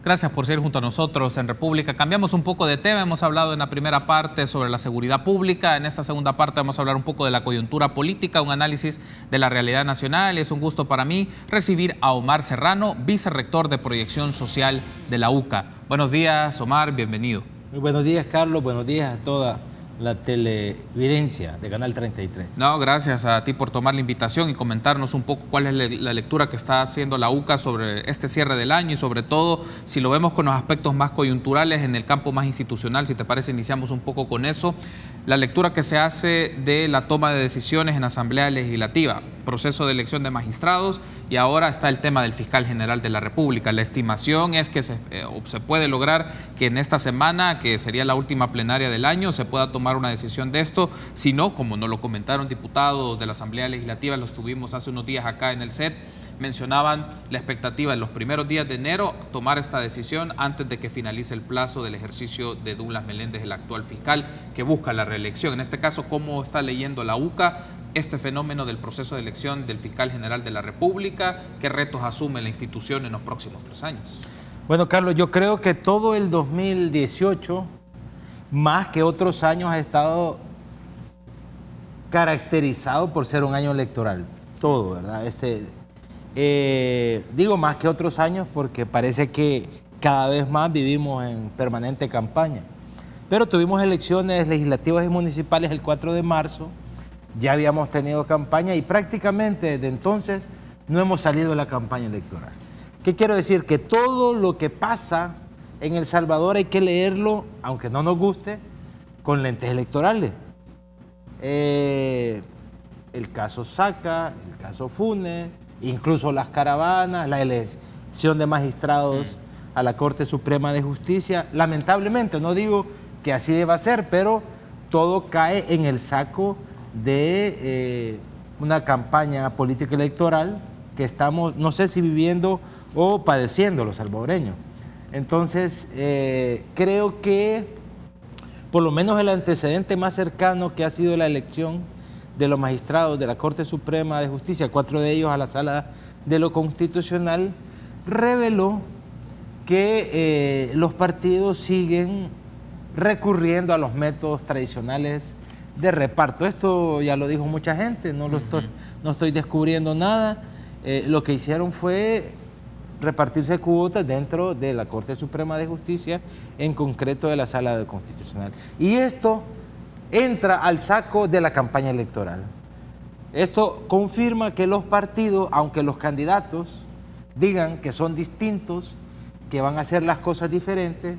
Gracias por seguir junto a nosotros en República. Cambiamos un poco de tema. Hemos hablado en la primera parte sobre la seguridad pública. En esta segunda parte vamos a hablar un poco de la coyuntura política, un análisis de la realidad nacional. Es un gusto para mí recibir a Omar Serrano, vicerrector de Proyección Social de la UCA. Buenos días, Omar, bienvenido. Muy buenos días, Carlos. Buenos días a toda la televidencia de Canal 33. No, gracias a ti por tomar la invitación y comentarnos un poco cuál es la lectura que está haciendo la UCA sobre este cierre del año y sobre todo si lo vemos con los aspectos más coyunturales en el campo más institucional. Si te parece, iniciamos un poco con eso. La lectura que se hace de la toma de decisiones en Asamblea Legislativa, proceso de elección de magistrados y ahora está el tema del fiscal general de la República. La estimación es que se puede lograr que en esta semana, que sería la última plenaria del año, se pueda tomar una decisión de esto. Si no, como nos lo comentaron diputados de la Asamblea Legislativa, los tuvimos hace unos días acá en el set, mencionaban la expectativa en los primeros días de enero tomar esta decisión antes de que finalice el plazo del ejercicio de Douglas Meléndez, el actual fiscal que busca la reelección. En este caso, ¿cómo está leyendo la UCA este fenómeno del proceso de elección del fiscal general de la República? ¿Qué retos asume la institución en los próximos 3 años? Bueno, Carlos, yo creo que todo el 2018, más que otros años, ha estado caracterizado por ser un año electoral. Todo, ¿verdad? Digo más que otros años porque parece que cada vez más vivimos en permanente campaña. Pero tuvimos elecciones legislativas y municipales el 4 de marzo, ya habíamos tenido campaña y prácticamente desde entonces no hemos salido de la campaña electoral. ¿Qué quiero decir? Que todo lo que pasa en El Salvador hay que leerlo, aunque no nos guste, con lentes electorales. El caso Saca, el caso Funes, incluso las caravanas, la elección de magistrados a la Corte Suprema de Justicia. Lamentablemente, no digo que así deba ser, pero todo cae en el saco de una campaña política electoral que estamos, no sé si viviendo o padeciendo los salvadoreños. Entonces, creo que por lo menos el antecedente más cercano que ha sido la elección de los magistrados de la Corte Suprema de Justicia, 4 de ellos a la Sala de lo Constitucional, reveló que los partidos siguen recurriendo a los métodos tradicionales de reparto. Esto ya lo dijo mucha gente, no estoy descubriendo nada. Lo que hicieron fue repartirse cuotas dentro de la Corte Suprema de Justicia, en concreto de la Sala de Constitucional. Y esto entra al saco de la campaña electoral. Esto confirma que los partidos, aunque los candidatos digan que son distintos, que van a hacer las cosas diferentes,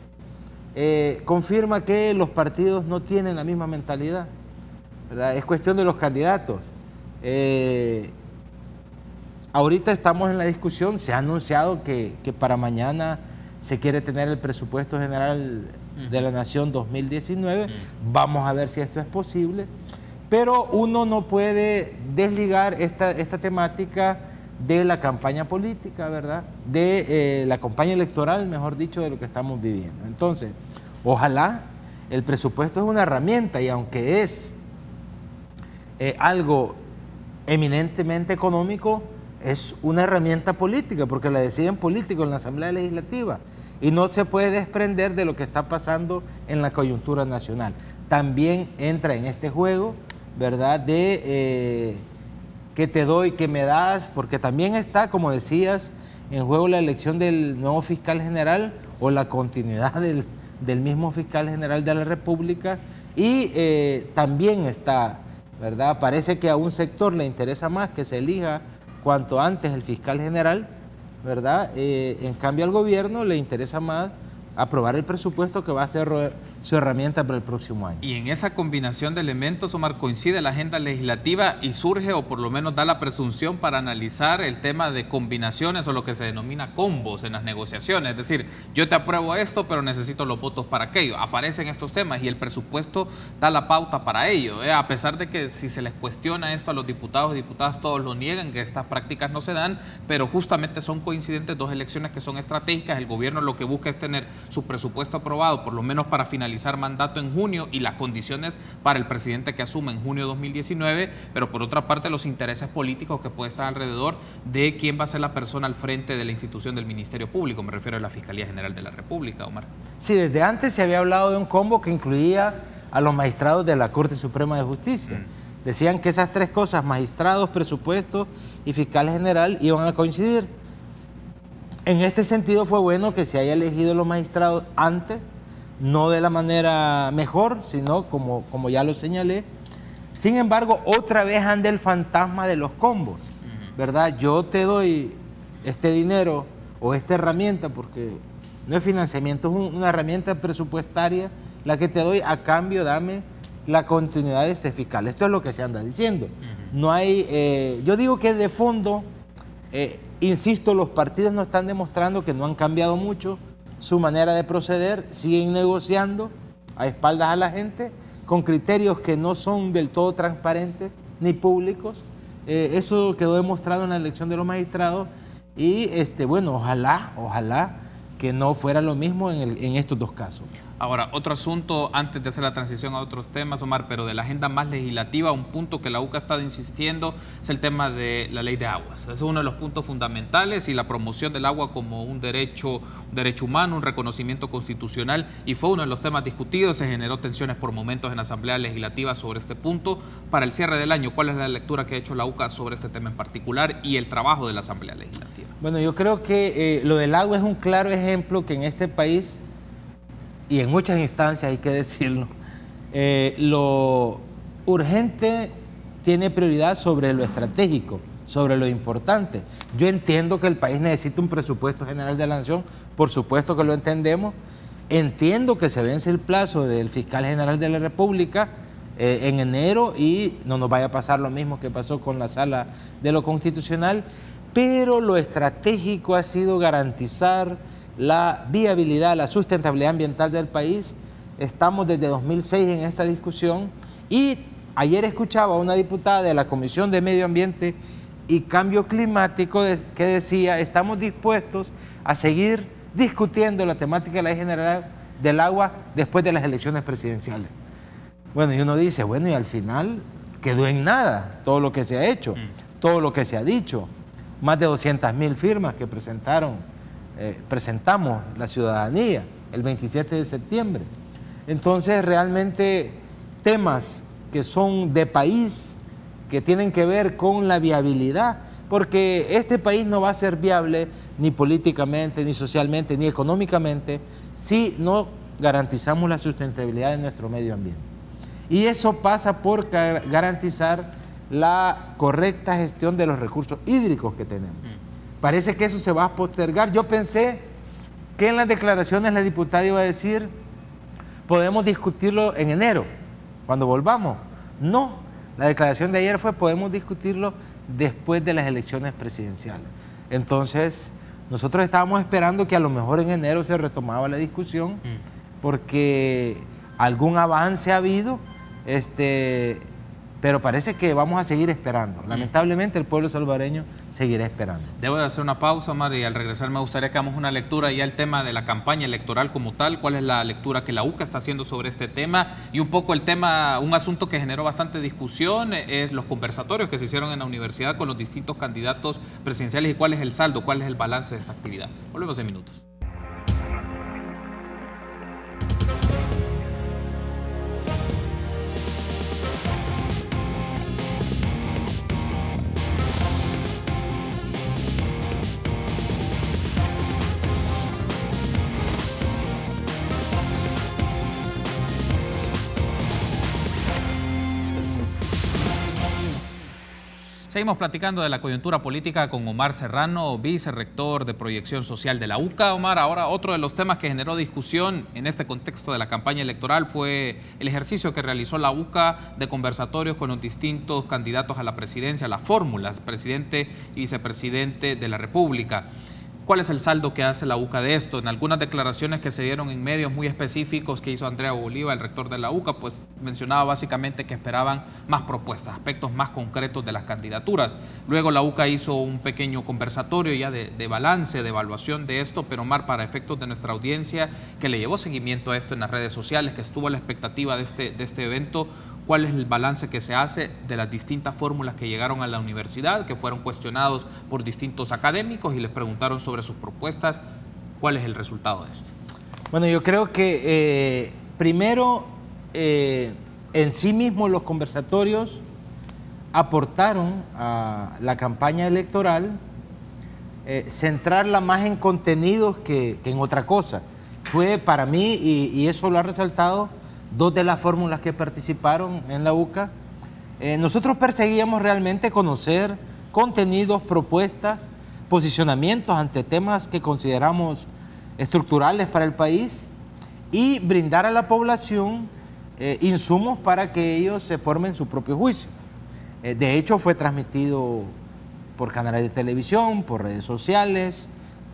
confirma que los partidos no tienen la misma mentalidad, ¿verdad? Es cuestión de los candidatos. Ahorita estamos en la discusión, se ha anunciado que para mañana se quiere tener el presupuesto general de la Nación 2019, vamos a ver si esto es posible, pero uno no puede desligar esta temática de la campaña política, ¿verdad? De la campaña electoral, mejor dicho, de lo que estamos viviendo. Entonces, ojalá, el presupuesto es una herramienta y aunque es algo eminentemente económico, es una herramienta política, porque la deciden políticos en la Asamblea Legislativa y no se puede desprender de lo que está pasando en la coyuntura nacional. También entra en este juego, ¿verdad?, de que te doy, que me das, porque también está, como decías, en juego la elección del nuevo fiscal general o la continuidad del mismo fiscal general de la República y también está, ¿verdad?, parece que a un sector le interesa más que se elija cuanto antes el fiscal general, ¿verdad? En cambio al gobierno le interesa más aprobar el presupuesto que va a ser su herramienta para el próximo año. Y en esa combinación de elementos, Omar, coincide la agenda legislativa y surge, o por lo menos da la presunción para analizar el tema de combinaciones o lo que se denomina combos en las negociaciones. Es decir, yo te apruebo esto, pero necesito los votos para aquello. Aparecen estos temas y el presupuesto da la pauta para ello. A pesar de que si se les cuestiona esto a los diputados y diputadas, todos lo niegan, que estas prácticas no se dan, pero justamente son coincidentes 2 elecciones que son estratégicas. El gobierno lo que busca es tener su presupuesto aprobado, por lo menos para finalizar finalizar mandato en junio y las condiciones para el presidente que asume en junio de 2019, pero por otra parte los intereses políticos que puede estar alrededor de quién va a ser la persona al frente de la institución del Ministerio Público, me refiero a la Fiscalía General de la República, Omar. Sí, desde antes se había hablado de un combo que incluía a los magistrados de la Corte Suprema de Justicia. Decían que esas tres cosas, magistrados, presupuestos y fiscal general, iban a coincidir. En este sentido fue bueno que se haya elegido los magistrados antes, no de la manera mejor, sino como ya lo señalé. Sin embargo, otra vez anda el fantasma de los combos, ¿verdad? Yo te doy este dinero o esta herramienta, porque no es financiamiento, es una herramienta presupuestaria la que te doy, a cambio dame la continuidad de este fiscal. Esto es lo que se anda diciendo. No hay, yo digo que de fondo, insisto, los partidos no están demostrando que no han cambiado mucho su manera de proceder, siguen negociando a espaldas a la gente con criterios que no son del todo transparentes ni públicos. Eso quedó demostrado en la elección de los magistrados y bueno, ojalá que no fuera lo mismo en estos dos casos. Ahora, otro asunto, antes de hacer la transición a otros temas, Omar, pero de la agenda más legislativa, un punto que la UCA ha estado insistiendo es el tema de la ley de aguas. Es uno de los puntos fundamentales y la promoción del agua como un derecho humano, un reconocimiento constitucional, y fue uno de los temas discutidos. Se generó tensiones por momentos en la Asamblea Legislativa sobre este punto. Para el cierre del año, ¿cuál es la lectura que ha hecho la UCA sobre este tema en particular y el trabajo de la Asamblea Legislativa? Bueno, yo creo que lo del agua es un claro ejemplo que en este país, y en muchas instancias hay que decirlo, lo urgente tiene prioridad sobre lo estratégico, sobre lo importante. Yo entiendo que el país necesita un presupuesto general de la nación, por supuesto que lo entendemos. Entiendo que se vence el plazo del fiscal general de la República en enero y no nos vaya a pasar lo mismo que pasó con la Sala de lo Constitucional, pero lo estratégico ha sido garantizar la viabilidad, la sustentabilidad ambiental del país. Estamos desde 2006 en esta discusión y ayer escuchaba a una diputada de la Comisión de Medio Ambiente y Cambio Climático que decía: estamos dispuestos a seguir discutiendo la temática de la ley general del agua después de las elecciones presidenciales. Bueno, y uno dice, bueno, y al final quedó en nada todo lo que se ha hecho, todo lo que se ha dicho. Más de 200.000 firmas que presentamos la ciudadanía el 27 de septiembre. Entonces, realmente temas que son de país, que tienen que ver con la viabilidad, porque este país no va a ser viable ni políticamente, ni socialmente, ni económicamente, si no garantizamos la sustentabilidad de nuestro medio ambiente. Y eso pasa por garantizar la correcta gestión de los recursos hídricos que tenemos. Parece que eso se va a postergar. Yo pensé que en las declaraciones la diputada iba a decir, podemos discutirlo en enero, cuando volvamos. No, la declaración de ayer fue, podemos discutirlo después de las elecciones presidenciales. Entonces, nosotros estábamos esperando que a lo mejor en enero se retomaba la discusión, porque algún avance ha habido, pero parece que vamos a seguir esperando. Lamentablemente el pueblo salvadoreño seguirá esperando. Debo de hacer una pausa, Omar, y al regresar me gustaría que hagamos una lectura ya el tema de la campaña electoral como tal, cuál es la lectura que la UCA está haciendo sobre este tema, y un poco el tema, un asunto que generó bastante discusión, es los conversatorios que se hicieron en la universidad con los distintos candidatos presidenciales y cuál es el saldo, cuál es el balance de esta actividad. Volvemos en minutos. Seguimos platicando de la coyuntura política con Omar Serrano, vicerrector de Proyección Social de la UCA. Omar, ahora otro de los temas que generó discusión en este contexto de la campaña electoral fue el ejercicio que realizó la UCA de conversatorios con los distintos candidatos a la presidencia, las fórmulas, presidente y vicepresidente de la República. ¿Cuál es el saldo que hace la UCA de esto? En algunas declaraciones que se dieron en medios muy específicos que hizo Andrea Bolívar, el rector de la UCA, pues mencionaba básicamente que esperaban más propuestas, aspectos más concretos de las candidaturas. Luego la UCA hizo un pequeño conversatorio ya de balance, de evaluación de esto, pero Omar, para efectos de nuestra audiencia, que le llevó seguimiento a esto en las redes sociales, que estuvo a la expectativa de este evento, ¿cuál es el balance que se hace de las distintas fórmulas que llegaron a la universidad, que fueron cuestionados por distintos académicos y les preguntaron sobre sus propuestas? ¿Cuál es el resultado de esto? Bueno, yo creo que primero, en sí mismos los conversatorios aportaron a la campaña electoral, centrarla más en contenidos que en otra cosa. Fue para mí, y eso lo ha resaltado, dos de las fórmulas que participaron en la UCA. Nosotros perseguíamos realmente conocer contenidos, propuestas, posicionamientos ante temas que consideramos estructurales para el país y brindar a la población insumos para que ellos se formen su propio juicio. De hecho, fue transmitido por canales de televisión, por redes sociales,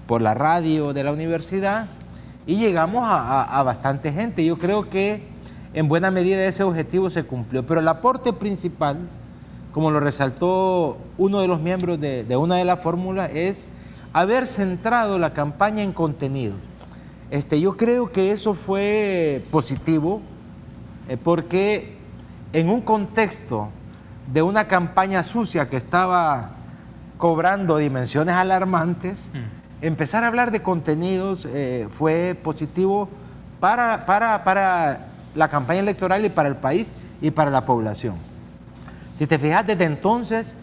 por la radio de la universidad y llegamos a bastante gente. Yo creo que en buena medida ese objetivo se cumplió, pero el aporte principal, como lo resaltó uno de los miembros de una de las fórmulas, es haber centrado la campaña en contenidos. Yo creo que eso fue positivo, porque en un contexto de una campaña sucia que estaba cobrando dimensiones alarmantes, empezar a hablar de contenidos fue positivo para la campaña electoral y para el país y para la población. Si te fijas, desde entonces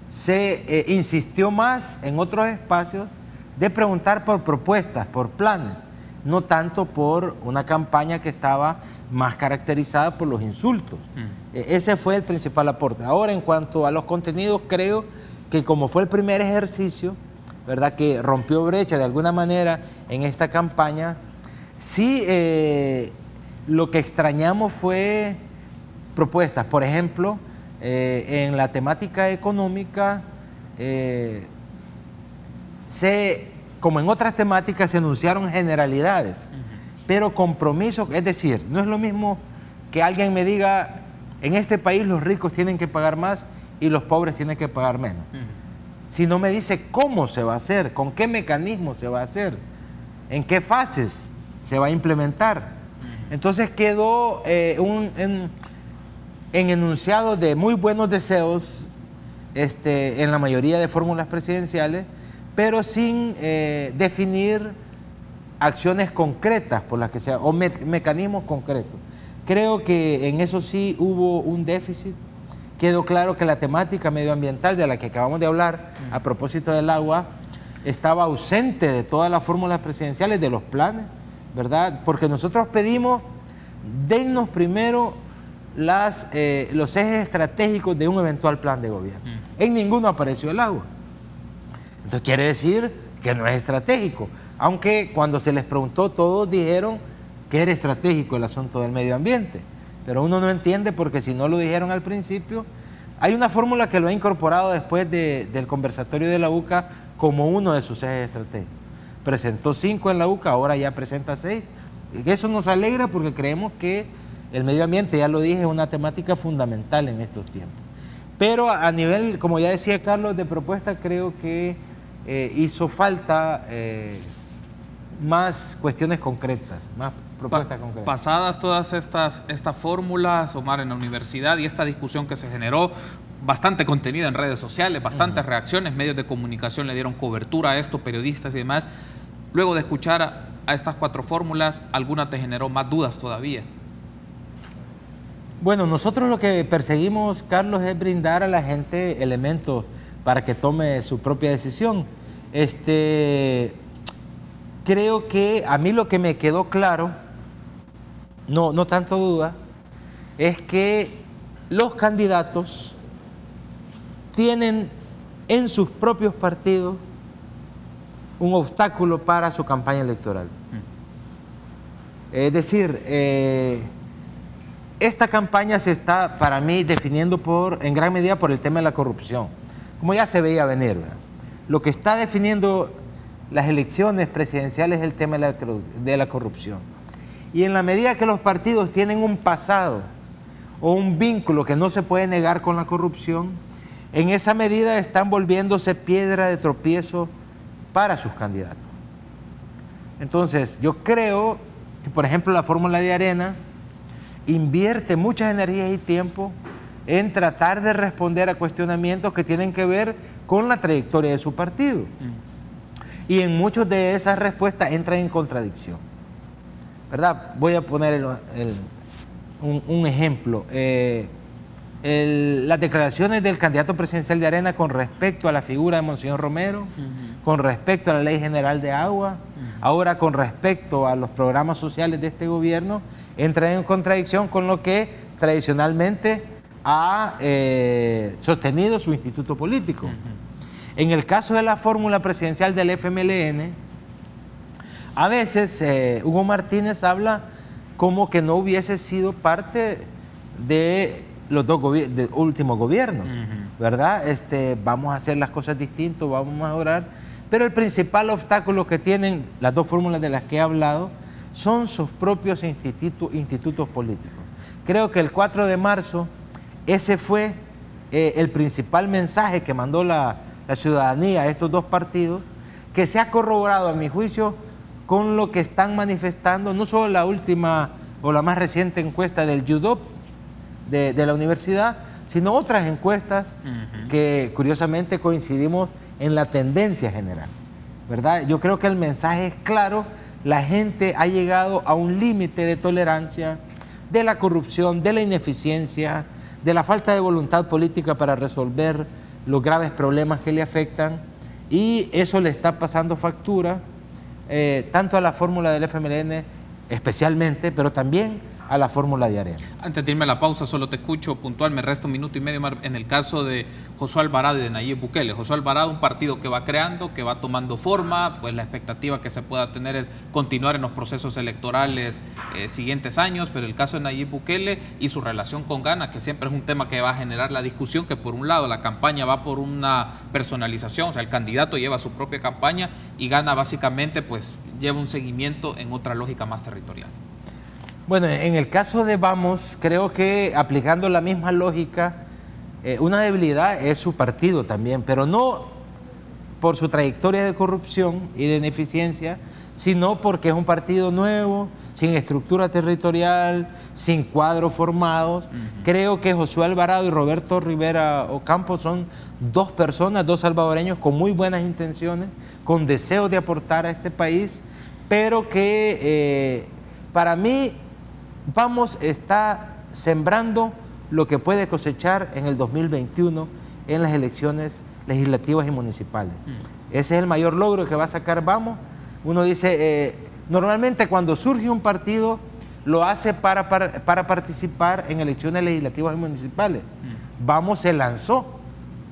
se insistió más en otros espacios de preguntar por propuestas, por planes, no tanto por una campaña que estaba más caracterizada por los insultos. Ese fue el principal aporte. Ahora, en cuanto a los contenidos, creo que como fue el primer ejercicio, ¿verdad?, que rompió brecha de alguna manera en esta campaña, sí, lo que extrañamos fue propuestas. Por ejemplo, en la temática económica, como en otras temáticas, se enunciaron generalidades, pero compromisos, es decir, no es lo mismo que alguien me diga, en este país los ricos tienen que pagar más y los pobres tienen que pagar menos. Si no me dice cómo se va a hacer, con qué mecanismo se va a hacer, en qué fases se va a implementar. Entonces quedó en enunciado de muy buenos deseos en la mayoría de fórmulas presidenciales, pero sin definir acciones concretas por las que sea, o mecanismos concretos. Creo que en eso sí hubo un déficit. Quedó claro que la temática medioambiental de la que acabamos de hablar, a propósito del agua, estaba ausente de todas las fórmulas presidenciales, de los planes, ¿verdad? Porque nosotros pedimos, dennos primero los ejes estratégicos de un eventual plan de gobierno. En ninguno apareció el agua. Entonces quiere decir que no es estratégico, aunque cuando se les preguntó todos dijeron que era estratégico el asunto del medio ambiente, pero uno no entiende porque si no lo dijeron al principio. Hay una fórmula que lo ha incorporado después del conversatorio de la UCA como uno de sus ejes estratégicos. Presentó 5 en la UCA, ahora ya presenta 6. Eso nos alegra porque creemos que el medio ambiente, ya lo dije, es una temática fundamental en estos tiempos. Pero a nivel, como ya decía Carlos, de propuesta, creo que hizo falta más cuestiones concretas, más propuestas concretas. Pasadas todas estas fórmulas, Omar, en la universidad y esta discusión que se generó, bastante contenido en redes sociales, bastantes reacciones, medios de comunicación le dieron cobertura a esto, periodistas y demás. Luego de escuchar a estas 4 fórmulas, ¿alguna te generó más dudas todavía? Bueno, nosotros lo que perseguimos, Carlos, es brindar a la gente elementos para que tome su propia decisión. Creo que a mí lo que me quedó claro, no tanto duda, es que los candidatos tienen en sus propios partidos un obstáculo para su campaña electoral. Es decir, esta campaña se está, para mí, definiendo en gran medida por el tema de la corrupción, como ya se veía venir, ¿verdad? Lo que está definiendo las elecciones presidenciales es el tema de la corrupción. Y en la medida que los partidos tienen un pasado o un vínculo que no se puede negar con la corrupción, en esa medida están volviéndose piedra de tropiezo para sus candidatos. Entonces, yo creo que, por ejemplo, la fórmula de Arena invierte muchas energías y tiempo en tratar de responder a cuestionamientos que tienen que ver con la trayectoria de su partido. Y en muchas de esas respuestas entran en contradicción, ¿verdad? Voy a poner un ejemplo. Las declaraciones del candidato presidencial de Arena con respecto a la figura de Monseñor Romero, con respecto a la Ley General de Agua, ahora con respecto a los programas sociales de este gobierno, entran en contradicción con lo que tradicionalmente ha sostenido su instituto político. En el caso de la fórmula presidencial del FMLN, a veces Hugo Martínez habla como que no hubiese sido parte de los dos últimos gobiernos, ¿verdad? Vamos a hacer las cosas distintas, vamos a mejorar, pero el principal obstáculo que tienen las dos fórmulas de las que he hablado son sus propios institutos políticos. Creo que el 4 de marzo ese fue el principal mensaje que mandó la ciudadanía a estos dos partidos, que se ha corroborado, a mi juicio, con lo que están manifestando, no solo la última o la más reciente encuesta del UDOP de la universidad, sino otras encuestas que curiosamente coincidimos en la tendencia general, ¿verdad? Yo creo que el mensaje es claro, la gente ha llegado a un límite de tolerancia de la corrupción, de la ineficiencia, de la falta de voluntad política para resolver los graves problemas que le afectan, y eso le está pasando factura tanto a la fórmula del FMLN especialmente, pero también a la fórmula de Arena. Antes de irme a la pausa, solo te escucho puntual, me resta un minuto y medio en el caso de Josué Alvarado y de Nayib Bukele. Josué Alvarado, un partido que va creando, que va tomando forma, pues la expectativa que se pueda tener es continuar en los procesos electorales siguientes años, pero el caso de Nayib Bukele y su relación con Ghana, que siempre es un tema que va a generar la discusión, que por un lado la campaña va por una personalización, o sea, el candidato lleva su propia campaña y Ghana básicamente pues lleva un seguimiento en otra lógica más territorial. Bueno, en el caso de Vamos, creo que aplicando la misma lógica, una debilidad es su partido también, pero no por su trayectoria de corrupción y de ineficiencia, sino porque es un partido nuevo, sin estructura territorial, sin cuadros formados. Creo que Josué Alvarado y Roberto Rivera Ocampo son dos personas, dos salvadoreños con muy buenas intenciones, con deseo de aportar a este país, pero que para mí Vamos está sembrando lo que puede cosechar en el 2021 en las elecciones legislativas y municipales. Ese es el mayor logro que va a sacar Vamos. Uno dice, normalmente cuando surge un partido lo hace para participar en elecciones legislativas y municipales. Vamos se lanzó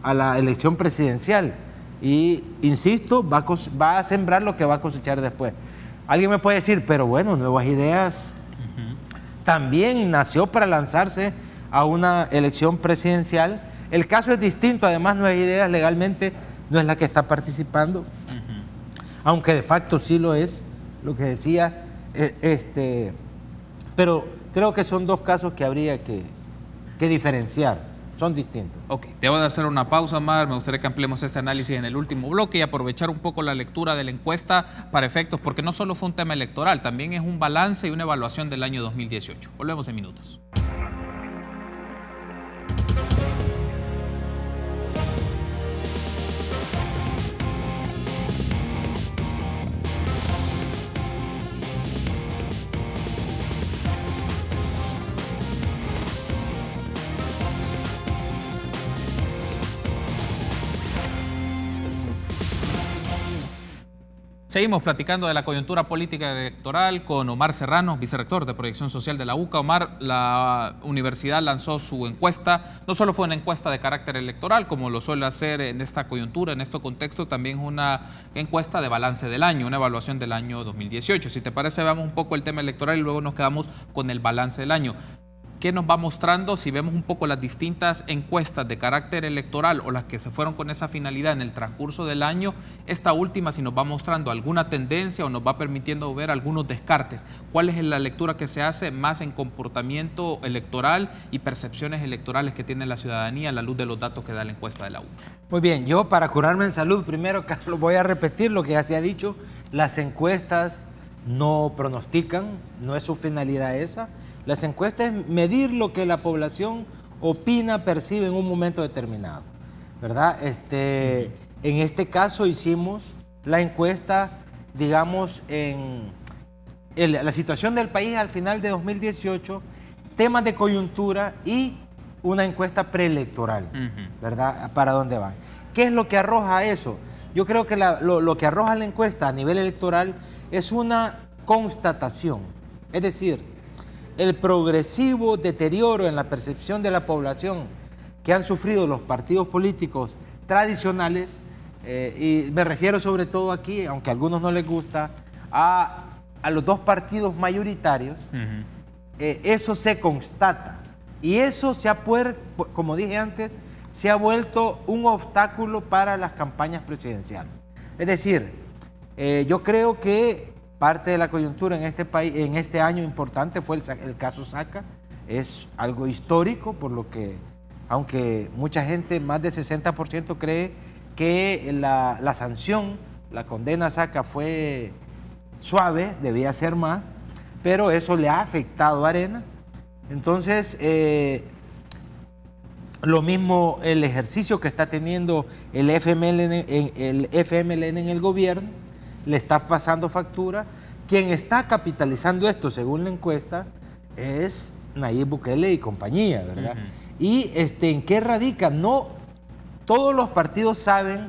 a la elección presidencial y, insisto, va a sembrar lo que va a cosechar después. Alguien me puede decir, pero bueno, Nuevas Ideas también nació para lanzarse a una elección presidencial. El caso es distinto, además Nuevas Ideas legalmente no es la que está participando, aunque de facto sí lo es, lo que decía, pero creo que son dos casos que habría que diferenciar, son distintos. Ok, debo de hacer una pausa, Omar. Me gustaría que ampliemos este análisis en el último bloque y aprovechar un poco la lectura de la encuesta para efectos, porque no solo fue un tema electoral, también es un balance y una evaluación del año 2018. Volvemos en minutos. Seguimos platicando de la coyuntura política electoral con Omar Serrano, vicerrector de Proyección Social de la UCA. Omar, la universidad lanzó su encuesta. No solo fue una encuesta de carácter electoral, como lo suele hacer en esta coyuntura, en este contexto, también es una encuesta de balance del año, una evaluación del año 2018. Si te parece, veamos un poco el tema electoral y luego nos quedamos con el balance del año. ¿qué nos va mostrando si vemos un poco las distintas encuestas de carácter electoral o las que se fueron con esa finalidad en el transcurso del año? Esta última, si nos va mostrando alguna tendencia o nos va permitiendo ver algunos descartes. ¿Cuál es la lectura que se hace más en comportamiento electoral y percepciones electorales que tiene la ciudadanía a la luz de los datos que da la encuesta de la UCA? Muy bien, yo para curarme en salud, primero, Carlos, voy a repetir lo que ya se ha dicho. Las encuestas no pronostican, no es su finalidad esa. Las encuestas es medir lo que la población opina, percibe en un momento determinado, ¿verdad? En este caso hicimos la encuesta, digamos, en la situación del país al final de 2018, temas de coyuntura y una encuesta preelectoral, ¿verdad? ¿Para dónde van? ¿Qué es lo que arroja eso? Yo creo que lo que arroja la encuesta a nivel electoral es una constatación, es decir, el progresivo deterioro en la percepción de la población que han sufrido los partidos políticos tradicionales, y me refiero sobre todo aquí, aunque a algunos no les gusta, a los dos partidos mayoritarios. Eso se constata y eso se ha, como dije antes, se ha vuelto un obstáculo para las campañas presidenciales. Es decir, yo creo que parte de la coyuntura en este país, en este año importante, fue el caso Saca. Es algo histórico, por lo que, aunque mucha gente, más del 60%, cree que la sanción, la condena a Saca fue suave, debía ser más, pero eso le ha afectado a Arena. Entonces, lo mismo el ejercicio que está teniendo el FMLN en el gobierno, le está pasando factura. Quien está capitalizando esto, según la encuesta, es Nayib Bukele y compañía, ¿verdad? Y ¿en qué radica? No, todos los partidos saben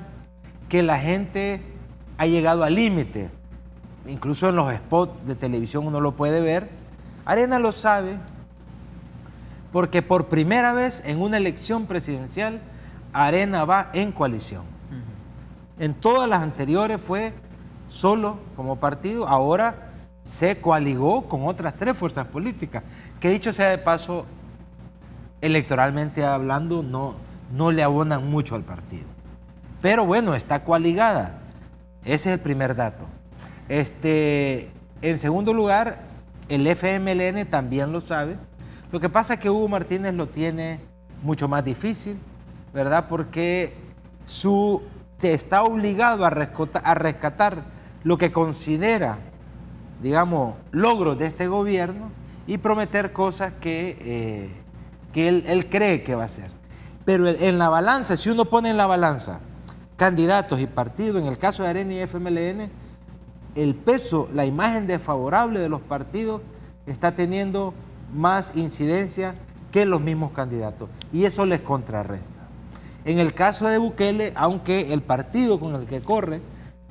que la gente ha llegado al límite. Incluso en los spots de televisión uno lo puede ver. Arena lo sabe, porque por primera vez en una elección presidencial, Arena va en coalición. En todas las anteriores fue solo como partido, ahora se coaligó con otras 3 fuerzas políticas, que dicho sea de paso, electoralmente hablando, no le abonan mucho al partido. Pero bueno, está coaligada. Ese es el primer dato. En segundo lugar, el FMLN también lo sabe. Lo que pasa es que Hugo Martínez lo tiene mucho más difícil, ¿verdad? Porque está obligado a rescatar lo que considera, digamos, logros de este gobierno y prometer cosas que él cree que va a hacer. Pero en la balanza, si uno pone en la balanza candidatos y partidos, en el caso de Arena y FMLN, el peso, la imagen desfavorable de los partidos está teniendo más incidencia que los mismos candidatos, y eso les contrarresta. En el caso de Bukele, aunque el partido con el que corre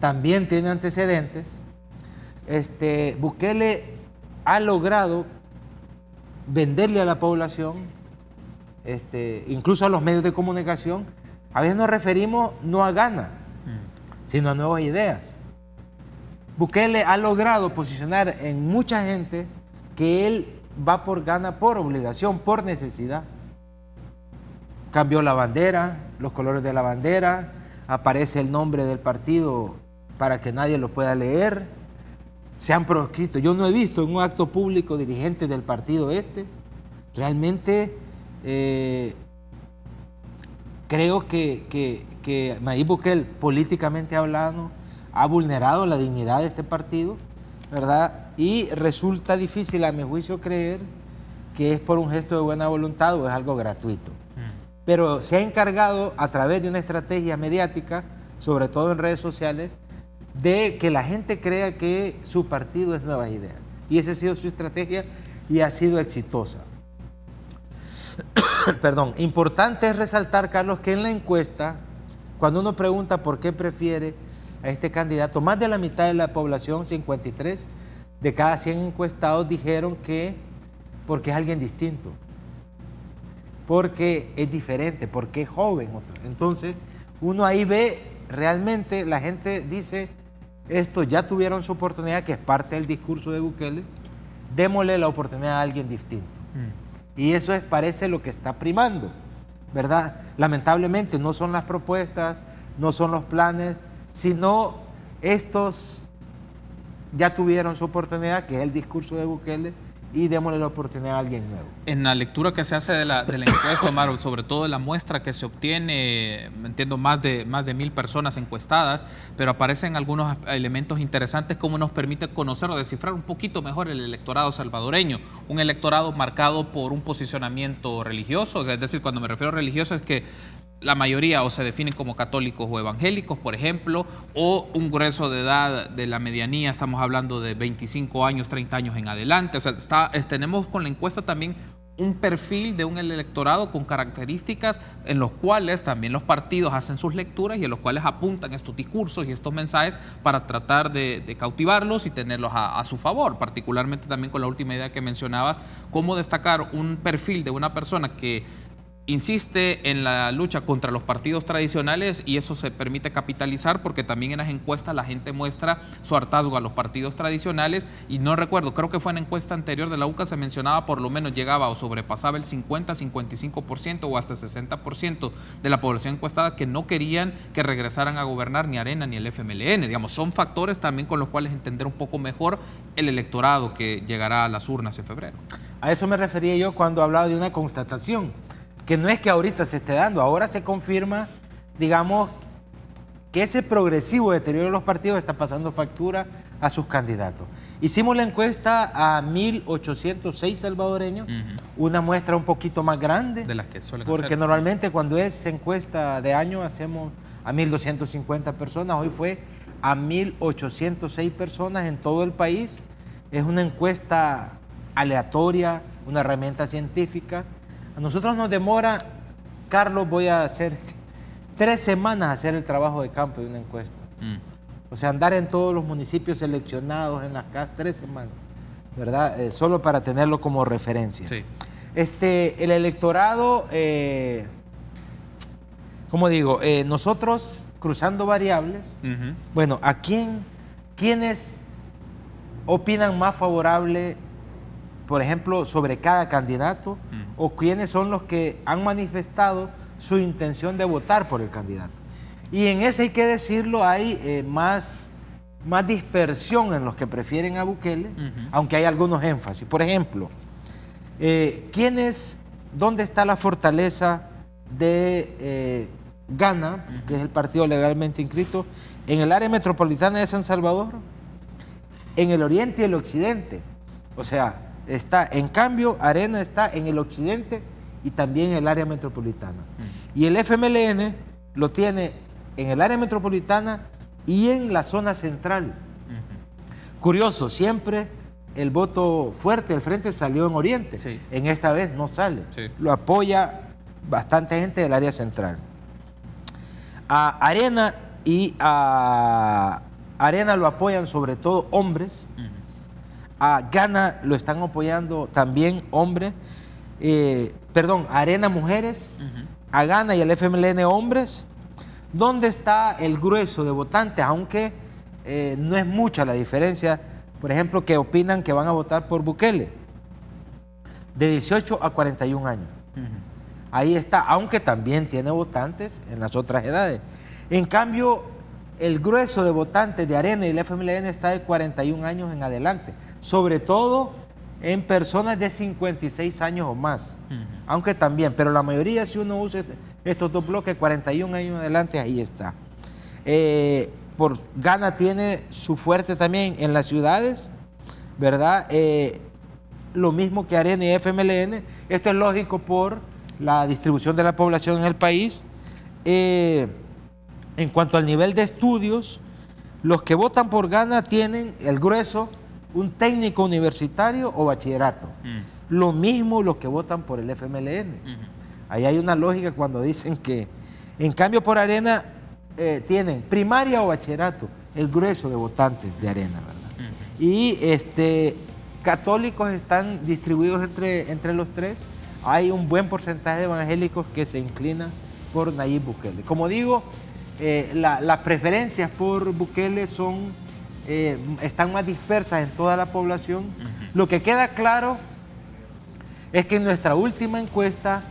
también tiene antecedentes, Bukele ha logrado venderle a la población, incluso a los medios de comunicación, a veces nos referimos no a Gana, sino a nuevas ideas. Bukele ha logrado posicionar en mucha gente que él va por Gana por obligación, por necesidad. Cambió la bandera, los colores de la bandera, aparece el nombre del partido para que nadie lo pueda leer. Se han proscrito. Yo no he visto en un acto público dirigentes del partido realmente creo que Nayib Bukele, políticamente hablando, ha vulnerado la dignidad de este partido, ¿verdad? Y resulta difícil, a mi juicio, creer que es por un gesto de buena voluntad o es algo gratuito. Pero se ha encargado, a través de una estrategia mediática, sobre todo en redes sociales, de que la gente crea que su partido es Nuevas Ideas. Y esa ha sido su estrategia y ha sido exitosa. Perdón. Importante es resaltar, Carlos, que en la encuesta, cuando uno pregunta por qué prefiere a este candidato, más de la mitad de la población, 53 de cada 100 encuestados, dijeron que porque es alguien distinto, porque es diferente, porque es joven. Entonces, uno ahí ve, realmente la gente dice, estos ya tuvieron su oportunidad, que es parte del discurso de Bukele, démosle la oportunidad a alguien distinto. Y eso parece lo que está primando, ¿verdad? Lamentablemente no son las propuestas, no son los planes, sino estos ya tuvieron su oportunidad, que es el discurso de Bukele, y démosle la oportunidad a alguien nuevo. En la lectura que se hace de la encuesta, Omar, sobre todo de la muestra que se obtiene, entiendo más de 1000 personas encuestadas, pero aparecen algunos elementos interesantes como nos permite conocer o descifrar un poquito mejor el electorado salvadoreño. Un electorado marcado por un posicionamiento religioso, es decir, cuando me refiero a religioso es que la mayoría o se definen como católicos o evangélicos, por ejemplo, o un grueso de edad de la medianía, estamos hablando de 25 años, 30 años en adelante. O sea, tenemos con la encuesta también un perfil de un electorado con características en los cuales también los partidos hacen sus lecturas y en los cuales apuntan estos discursos y estos mensajes para tratar de cautivarlos y tenerlos a su favor, particularmente también con la última idea que mencionabas, cómo destacar un perfil de una persona que insiste en la lucha contra los partidos tradicionales y eso se permite capitalizar porque también en las encuestas la gente muestra su hartazgo a los partidos tradicionales y no recuerdo, creo que fue en la encuesta anterior de la UCA se mencionaba por lo menos llegaba o sobrepasaba el 50, 55% o hasta 60% de la población encuestada que no querían que regresaran a gobernar ni Arena ni el FMLN. Digamos, son factores también con los cuales entender un poco mejor el electorado que llegará a las urnas en febrero. A eso me refería yo cuando hablaba de una constatación, que no es que ahorita se esté dando, ahora se confirma, digamos, que ese progresivo deterioro de los partidos está pasando factura a sus candidatos. Hicimos la encuesta a 1.806 salvadoreños, una muestra un poquito más grande, de las que suelen porque hacer. Normalmente cuando es encuesta de año hacemos a 1.250 personas, hoy fue a 1.806 personas en todo el país. Es una encuesta aleatoria, una herramienta científica. A nosotros nos demora, Carlos, voy a hacer 3 semanas hacer el trabajo de campo de una encuesta. O sea, andar en todos los municipios seleccionados, en las casas, 3 semanas, ¿verdad? Solo para tenerlo como referencia. Sí. El electorado, como digo, nosotros cruzando variables, bueno, ¿a quiénes opinan más favorable, por ejemplo, sobre cada candidato, o quiénes son los que han manifestado su intención de votar por el candidato? Y en ese, hay que decirlo, hay más dispersión en los que prefieren a Bukele, aunque hay algunos énfasis. Por ejemplo, ¿dónde está la fortaleza de Gana, que es el partido legalmente inscrito, en el área metropolitana de San Salvador, en el oriente y el occidente? O sea, en cambio, Arena está en el occidente y también en el área metropolitana. Y el FMLN lo tiene en el área metropolitana y en la zona central. Curioso, siempre el voto fuerte del frente salió en oriente. Sí. En esta vez no sale. Sí. Lo apoya bastante gente del área central. A Arena Arena lo apoyan sobre todo hombres. A Gana lo están apoyando también hombres, Arena mujeres, a Gana y al FMLN hombres. ¿Dónde está el grueso de votantes? Aunque no es mucha la diferencia, por ejemplo, que opinan que van a votar por Bukele, de 18 a 41 años. Ahí está, aunque también tiene votantes en las otras edades. En cambio, el grueso de votantes de Arena y el FMLN está de 41 años en adelante, sobre todo en personas de 56 años o más, aunque también, pero la mayoría, si uno usa estos dos bloques, 41 años en adelante, ahí está. Gana tiene su fuerte también en las ciudades, ¿verdad? Lo mismo que Arena y FMLN, esto es lógico por la distribución de la población en el país. En cuanto al nivel de estudios, los que votan por Gana tienen el grueso, un técnico universitario o bachillerato. Lo mismo los que votan por el FMLN. Ahí hay una lógica cuando dicen que, en cambio por Arena, tienen primaria o bachillerato, el grueso de votantes de Arena, ¿verdad? Y católicos están distribuidos entre los tres. Hay un buen porcentaje de evangélicos que se inclinan por Nayib Bukele. Como digo, las preferencias por Bukele están más dispersas en toda la población. Lo que queda claro es que en nuestra última encuesta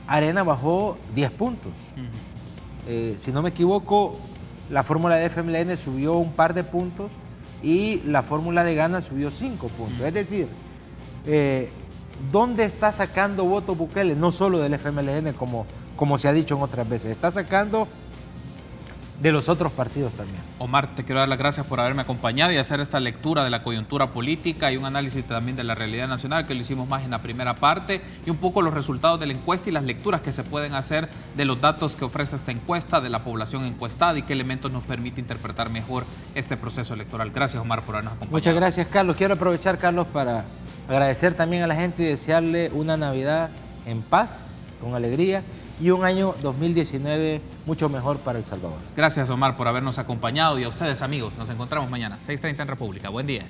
Arena bajó 10 puntos. Si no me equivoco, la fórmula de FMLN subió un par de puntos y la fórmula de Gana subió 5 puntos. Es decir, ¿dónde está sacando votos Bukele? No solo del FMLN como se ha dicho en otras veces, está sacando de los otros partidos también. Omar, te quiero dar las gracias por haberme acompañado y hacer esta lectura de la coyuntura política y un análisis también de la realidad nacional, que lo hicimos más en la primera parte, y un poco los resultados de la encuesta y las lecturas que se pueden hacer de los datos que ofrece esta encuesta, de la población encuestada y qué elementos nos permite interpretar mejor este proceso electoral. Gracias, Omar, por habernos acompañado. Muchas gracias, Carlos. Quiero aprovechar, Carlos, para agradecer también a la gente y desearle una Navidad en paz, con alegría, y un año 2019 mucho mejor para El Salvador. Gracias, Omar, por habernos acompañado, y a ustedes, amigos. Nos encontramos mañana, 6:30 en República. Buen día.